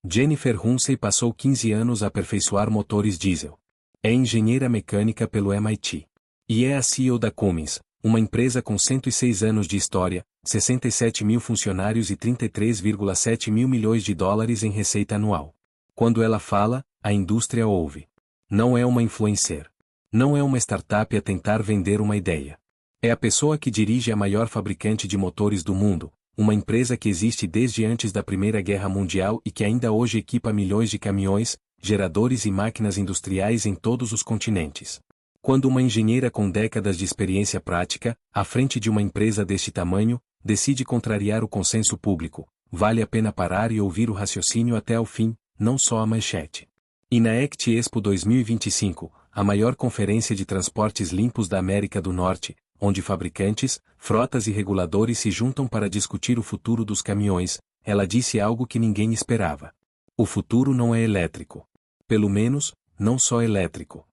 Jennifer Hunsey passou 15 anos a aperfeiçoar motores diesel. É engenheira mecânica pelo MIT. E é a CEO da Cummins, uma empresa com 106 anos de história, 67 mil funcionários e 33,7 mil milhões de dólares em receita anual. Quando ela fala, a indústria ouve. Não é uma influencer. Não é uma startup a tentar vender uma ideia. É a pessoa que dirige a maior fabricante de motores do mundo, uma empresa que existe desde antes da Primeira Guerra Mundial e que ainda hoje equipa milhões de caminhões, geradores e máquinas industriais em todos os continentes. Quando uma engenheira com décadas de experiência prática, à frente de uma empresa deste tamanho, decide contrariar o consenso público, vale a pena parar e ouvir o raciocínio até ao fim, não só a manchete. E na ACT Expo 2025, a maior conferência de transportes limpos da América do Norte, onde fabricantes, frotas e reguladores se juntam para discutir o futuro dos caminhões, ela disse algo que ninguém esperava. O futuro não é elétrico. Pelo menos, não só elétrico.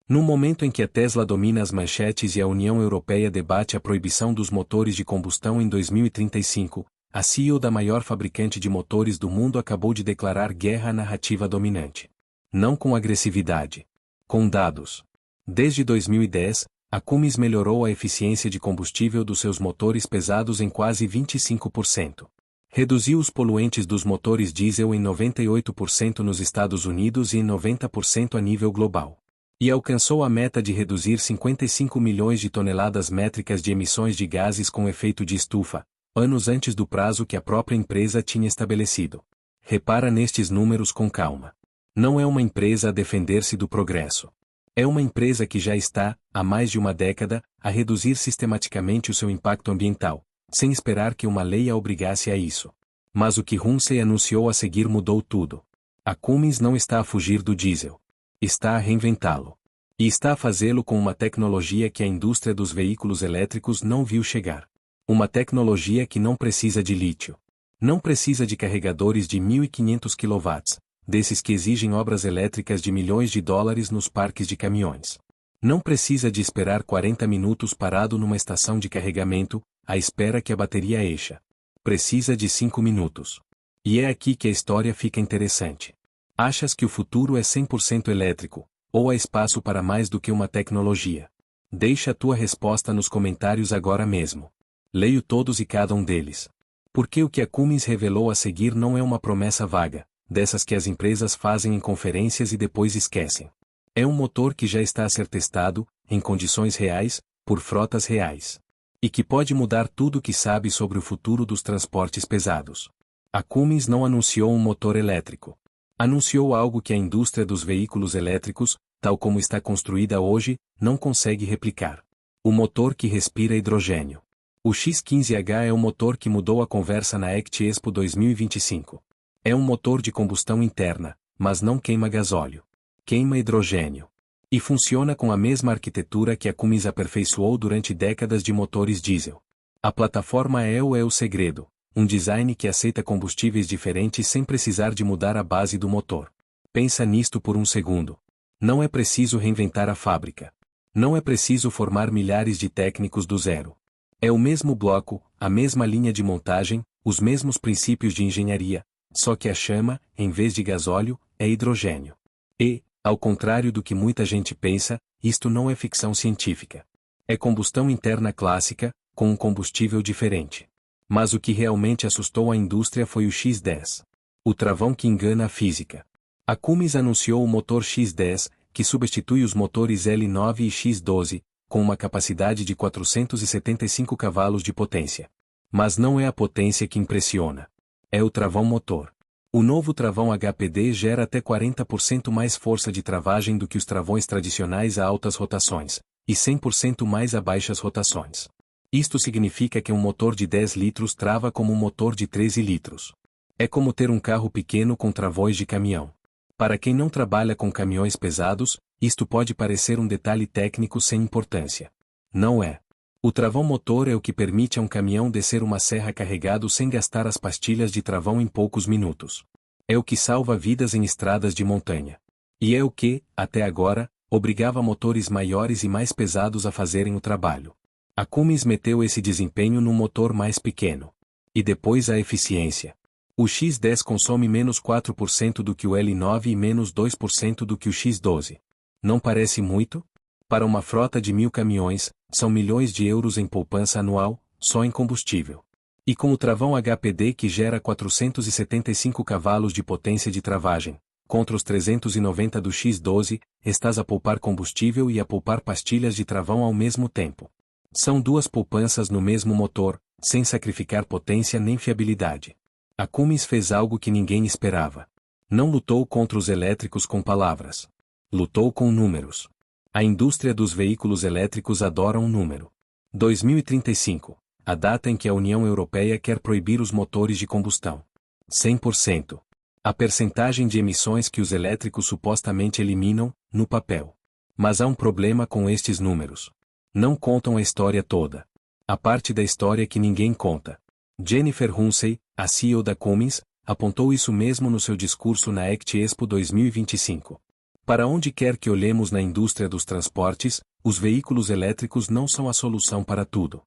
No momento em que a Tesla domina as manchetes e a União Europeia debate a proibição dos motores de combustão em 2035, a CEO da maior fabricante de motores do mundo acabou de declarar guerra à narrativa dominante. Não com agressividade. Com dados. Desde 2010, a Cummins melhorou a eficiência de combustível dos seus motores pesados em quase 25%. Reduziu os poluentes dos motores diesel em 98% nos Estados Unidos e em 90% a nível global. E alcançou a meta de reduzir 55 milhões de toneladas métricas de emissões de gases com efeito de estufa, anos antes do prazo que a própria empresa tinha estabelecido. Repara nestes números com calma. Não é uma empresa a defender-se do progresso. É uma empresa que já está, há mais de uma década, a reduzir sistematicamente o seu impacto ambiental, sem esperar que uma lei a obrigasse a isso. Mas o que Hunsey anunciou a seguir mudou tudo. A Cummins não está a fugir do diesel. Está a reinventá-lo. E está a fazê-lo com uma tecnologia que a indústria dos veículos elétricos não viu chegar. Uma tecnologia que não precisa de lítio. Não precisa de carregadores de 1.500 kW. Desses que exigem obras elétricas de milhões de dólares nos parques de caminhões. Não precisa de esperar 40 minutos parado numa estação de carregamento, à espera que a bateria encha. Precisa de 5 minutos. E é aqui que a história fica interessante. Achas que o futuro é 100% elétrico, ou há espaço para mais do que uma tecnologia? Deixa a tua resposta nos comentários agora mesmo. Leio todos e cada um deles. Porque o que a Cummins revelou a seguir não é uma promessa vaga, dessas que as empresas fazem em conferências e depois esquecem. É um motor que já está a ser testado, em condições reais, por frotas reais. E que pode mudar tudo o que sabe sobre o futuro dos transportes pesados. A Cummins não anunciou um motor elétrico. Anunciou algo que a indústria dos veículos elétricos, tal como está construída hoje, não consegue replicar. O motor que respira hidrogênio. O X15H é o motor que mudou a conversa na ACT Expo 2025. É um motor de combustão interna, mas não queima gasóleo. Queima hidrogênio. E funciona com a mesma arquitetura que a Cummins aperfeiçoou durante décadas de motores diesel. A plataforma é o segredo, um design que aceita combustíveis diferentes sem precisar de mudar a base do motor. Pensa nisto por um segundo. Não é preciso reinventar a fábrica. Não é preciso formar milhares de técnicos do zero. É o mesmo bloco, a mesma linha de montagem, os mesmos princípios de engenharia, só que a chama, em vez de gasóleo, é hidrogênio. E, ao contrário do que muita gente pensa, isto não é ficção científica. É combustão interna clássica, com um combustível diferente. Mas o que realmente assustou a indústria foi o X10. O travão que engana a física. A Cummins anunciou o motor X10, que substitui os motores L9 e X12, com uma capacidade de 475 cavalos de potência. Mas não é a potência que impressiona. É o travão motor. O novo travão HPD gera até 40% mais força de travagem do que os travões tradicionais a altas rotações, e 100% mais a baixas rotações. Isto significa que um motor de 10 litros trava como um motor de 13 litros. É como ter um carro pequeno com travões de caminhão. Para quem não trabalha com caminhões pesados, isto pode parecer um detalhe técnico sem importância. Não é. O travão motor é o que permite a um caminhão descer uma serra carregado sem gastar as pastilhas de travão em poucos minutos. É o que salva vidas em estradas de montanha. E é o que, até agora, obrigava motores maiores e mais pesados a fazerem o trabalho. A Cummins meteu esse desempenho num motor mais pequeno. E depois a eficiência. O X10 consome menos 4% do que o L9 e menos 2% do que o X12. Não parece muito? Para uma frota de 1.000 caminhões, são milhões de euros em poupança anual, só em combustível. E com o travão HPD que gera 475 cavalos de potência de travagem, contra os 390 do X12, estás a poupar combustível e a poupar pastilhas de travão ao mesmo tempo. São duas poupanças no mesmo motor, sem sacrificar potência nem fiabilidade. A Cummins fez algo que ninguém esperava. Não lutou contra os elétricos com palavras. Lutou com números. A indústria dos veículos elétricos adora um número. 2035, a data em que a União Europeia quer proibir os motores de combustão. 100%. A percentagem de emissões que os elétricos supostamente eliminam, no papel. Mas há um problema com estes números. Não contam a história toda. A parte da história que ninguém conta. Jennifer Hunsey, a CEO da Cummins, apontou isso mesmo no seu discurso na ACT Expo 2025. Para onde quer que olhemos na indústria dos transportes, os veículos elétricos não são a solução para tudo.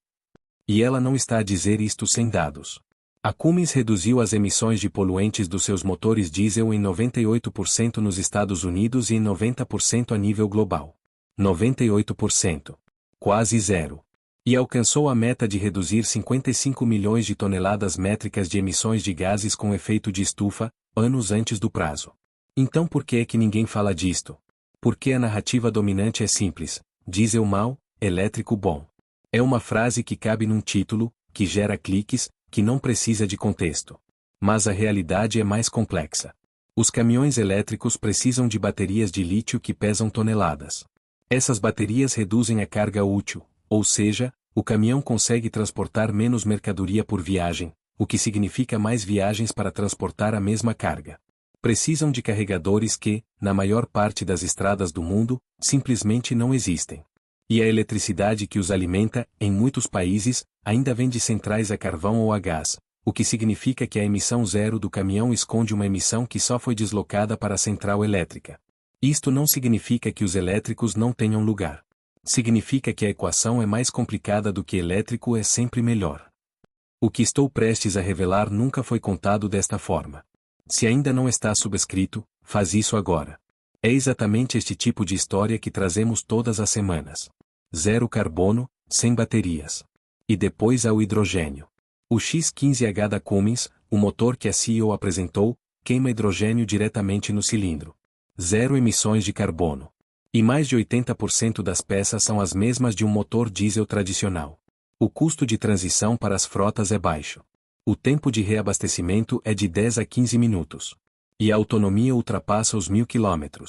E ela não está a dizer isto sem dados. A Cummins reduziu as emissões de poluentes dos seus motores diesel em 98% nos Estados Unidos e em 90% a nível global. 98%. Quase zero. E alcançou a meta de reduzir 55 milhões de toneladas métricas de emissões de gases com efeito de estufa, anos antes do prazo. Então por que é que ninguém fala disto? Porque a narrativa dominante é simples: diesel mal, elétrico bom. É uma frase que cabe num título, que gera cliques, que não precisa de contexto. Mas a realidade é mais complexa. Os caminhões elétricos precisam de baterias de lítio que pesam toneladas. Essas baterias reduzem a carga útil, ou seja, o caminhão consegue transportar menos mercadoria por viagem, o que significa mais viagens para transportar a mesma carga. Precisam de carregadores que, na maior parte das estradas do mundo, simplesmente não existem. E a eletricidade que os alimenta, em muitos países, ainda vem de centrais a carvão ou a gás, o que significa que a emissão zero do caminhão esconde uma emissão que só foi deslocada para a central elétrica. Isto não significa que os elétricos não tenham lugar. Significa que a equação é mais complicada do que elétrico é sempre melhor. O que estou prestes a revelar nunca foi contado desta forma. Se ainda não está subscrito, faz isso agora. É exatamente este tipo de história que trazemos todas as semanas. Zero carbono, sem baterias. E depois há o hidrogênio. O X15H da Cummins, o motor que a CEO apresentou, queima hidrogênio diretamente no cilindro. Zero emissões de carbono. E mais de 80% das peças são as mesmas de um motor diesel tradicional. O custo de transição para as frotas é baixo. O tempo de reabastecimento é de 10 a 15 minutos. E a autonomia ultrapassa os 1.000 km.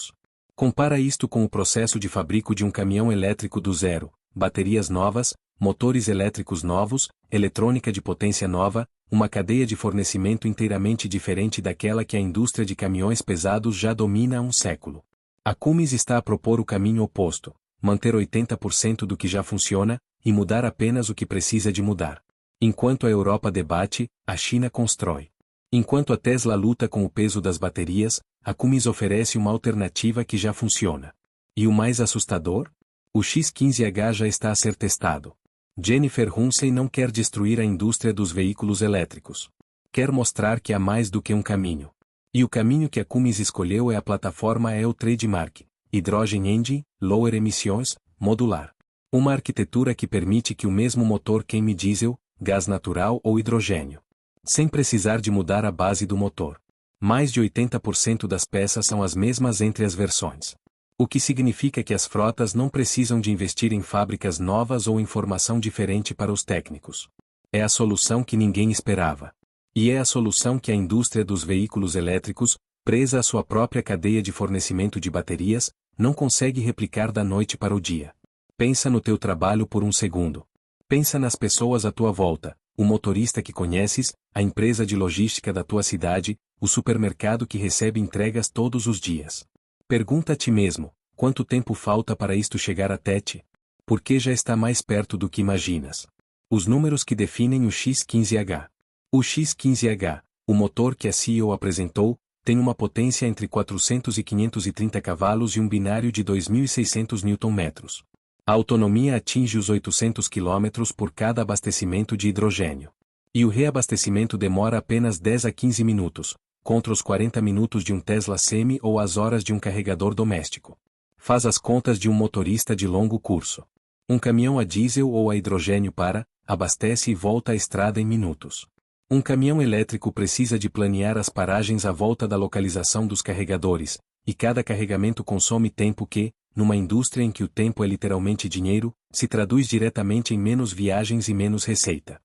Compara isto com o processo de fabrico de um caminhão elétrico do zero: baterias novas, motores elétricos novos, eletrônica de potência nova, uma cadeia de fornecimento inteiramente diferente daquela que a indústria de caminhões pesados já domina há um século. A Cummins está a propor o caminho oposto: manter 80% do que já funciona, e mudar apenas o que precisa de mudar. Enquanto a Europa debate, a China constrói. Enquanto a Tesla luta com o peso das baterias, a Cummins oferece uma alternativa que já funciona. E o mais assustador? O X15H já está a ser testado. Jennifer Hunsey não quer destruir a indústria dos veículos elétricos. Quer mostrar que há mais do que um caminho. E o caminho que a Cummins escolheu é a plataforma EL Trademark, Hydrogen Engine, Lower Emissions, modular. Uma arquitetura que permite que o mesmo motor queime diesel, gás natural ou hidrogênio, sem precisar de mudar a base do motor. Mais de 80% das peças são as mesmas entre as versões. O que significa que as frotas não precisam de investir em fábricas novas ou em formação diferente para os técnicos. É a solução que ninguém esperava. E é a solução que a indústria dos veículos elétricos, presa à sua própria cadeia de fornecimento de baterias, não consegue replicar da noite para o dia. Pensa no teu trabalho por um segundo. Pensa nas pessoas à tua volta, o motorista que conheces, a empresa de logística da tua cidade, o supermercado que recebe entregas todos os dias. Pergunta a ti mesmo: quanto tempo falta para isto chegar até ti? Porque já está mais perto do que imaginas. Os números que definem o X15H. O X15H, o motor que a CEO apresentou, tem uma potência entre 400 e 530 cavalos e um binário de 2.600 Nm. A autonomia atinge os 800 km por cada abastecimento de hidrogênio. E o reabastecimento demora apenas 10 a 15 minutos, contra os 40 minutos de um Tesla Semi ou as horas de um carregador doméstico. Faz as contas de um motorista de longo curso. Um caminhão a diesel ou a hidrogênio abastece e volta à estrada em minutos. Um caminhão elétrico precisa de planear as paragens à volta da localização dos carregadores, e cada carregamento consome tempo que, numa indústria em que o tempo é literalmente dinheiro, se traduz diretamente em menos viagens e menos receita.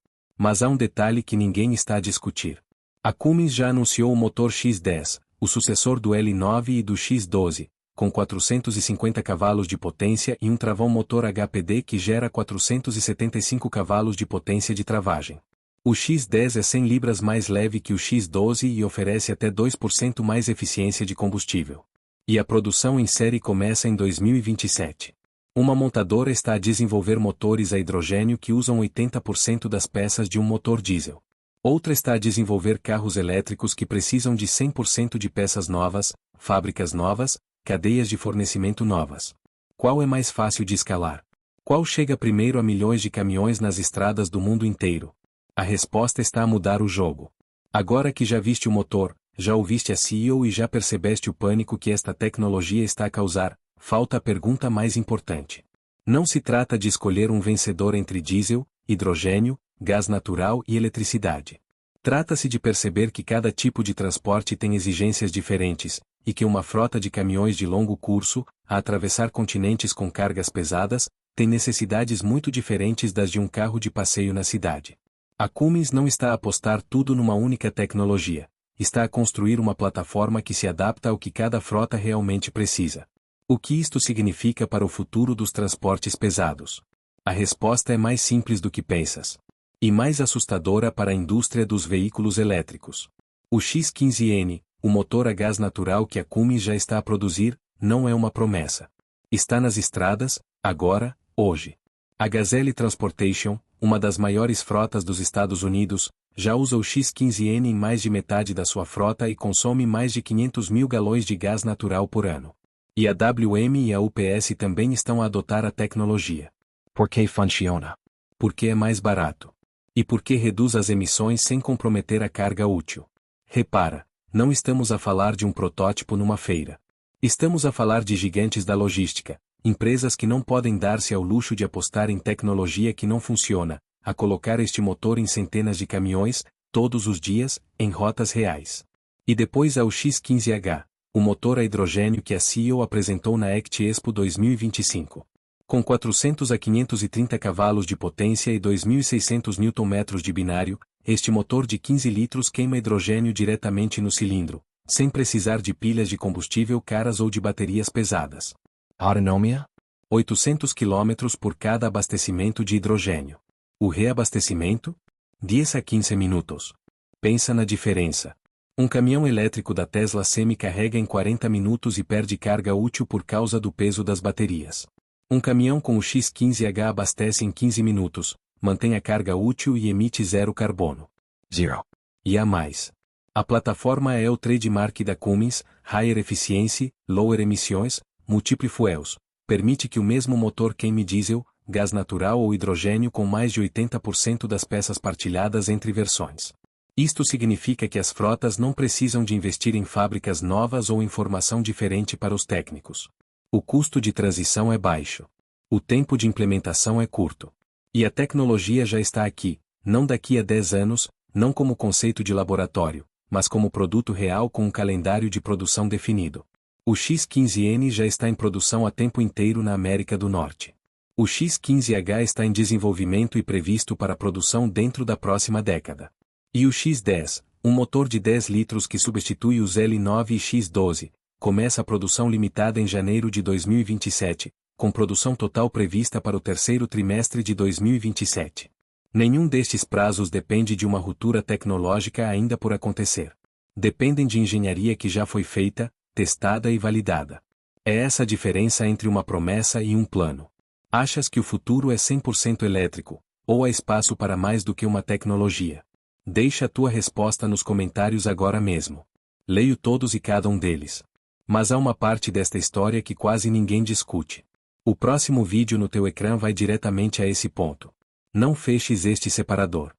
Mas há um detalhe que ninguém está a discutir. A Cummins já anunciou o motor X10, o sucessor do L9 e do X12, com 450 cavalos de potência e um travão motor HPD que gera 475 cavalos de potência de travagem. O X10 é 100 libras mais leve que o X12 e oferece até 2% mais eficiência de combustível. E a produção em série começa em 2027. Uma montadora está a desenvolver motores a hidrogênio que usam 80% das peças de um motor diesel. Outra está a desenvolver carros elétricos que precisam de 100% de peças novas, fábricas novas, cadeias de fornecimento novas. Qual é mais fácil de escalar? Qual chega primeiro a milhões de caminhões nas estradas do mundo inteiro? A resposta está a mudar o jogo. Agora que já viste o motor, já ouviste a CEO e já percebeste o pânico que esta tecnologia está a causar, falta a pergunta mais importante. Não se trata de escolher um vencedor entre diesel, hidrogênio, gás natural e eletricidade. Trata-se de perceber que cada tipo de transporte tem exigências diferentes, e que uma frota de caminhões de longo curso, a atravessar continentes com cargas pesadas, tem necessidades muito diferentes das de um carro de passeio na cidade. A Cummins não está a apostar tudo numa única tecnologia, está a construir uma plataforma que se adapta ao que cada frota realmente precisa. O que isto significa para o futuro dos transportes pesados? A resposta é mais simples do que pensas. E mais assustadora para a indústria dos veículos elétricos. O X15N, o motor a gás natural que a Cummins já está a produzir, não é uma promessa. Está nas estradas, agora, hoje. A Gazelle Transportation, uma das maiores frotas dos Estados Unidos, já usa o X15N em mais de metade da sua frota e consome mais de 500 mil galões de gás natural por ano. E a WM e a UPS também estão a adotar a tecnologia. Por que funciona? Porque é mais barato. E porque reduz as emissões sem comprometer a carga útil. Repara, não estamos a falar de um protótipo numa feira. Estamos a falar de gigantes da logística, empresas que não podem dar-se ao luxo de apostar em tecnologia que não funciona, a colocar este motor em centenas de caminhões, todos os dias, em rotas reais. E depois há o X15H, o motor a hidrogênio que a CEO apresentou na ACT Expo 2025. Com 400 a 530 cavalos de potência e 2.600 Nm de binário, este motor de 15 litros queima hidrogênio diretamente no cilindro, sem precisar de pilhas de combustível caras ou de baterias pesadas. Autonomia? 800 km por cada abastecimento de hidrogênio. O reabastecimento? 10 a 15 minutos. Pensa na diferença. Um caminhão elétrico da Tesla Semi carrega em 40 minutos e perde carga útil por causa do peso das baterias. Um caminhão com o X15H abastece em 15 minutos, mantém a carga útil e emite zero carbono. Zero. E há mais. A plataforma é o trademark da Cummins, Higher Efficiency, Lower Emissions, Multiple Fuels, permite que o mesmo motor queime diesel, gás natural ou hidrogênio com mais de 80% das peças partilhadas entre versões. Isto significa que as frotas não precisam de investir em fábricas novas ou em formação diferente para os técnicos. O custo de transição é baixo. O tempo de implementação é curto. E a tecnologia já está aqui, não daqui a 10 anos, não como conceito de laboratório, mas como produto real com um calendário de produção definido. O X15N já está em produção há tempo inteiro na América do Norte. O X15H está em desenvolvimento e previsto para produção dentro da próxima década. E o X10, um motor de 10 litros que substitui os L9 e X12, começa a produção limitada em janeiro de 2027, com produção total prevista para o terceiro trimestre de 2027. Nenhum destes prazos depende de uma ruptura tecnológica ainda por acontecer. Dependem de engenharia que já foi feita, testada e validada. É essa a diferença entre uma promessa e um plano. Achas que o futuro é 100% elétrico, ou há espaço para mais do que uma tecnologia? Deixa a tua resposta nos comentários agora mesmo. Leio todos e cada um deles. Mas há uma parte desta história que quase ninguém discute. O próximo vídeo no teu ecrã vai diretamente a esse ponto. Não feches este separador.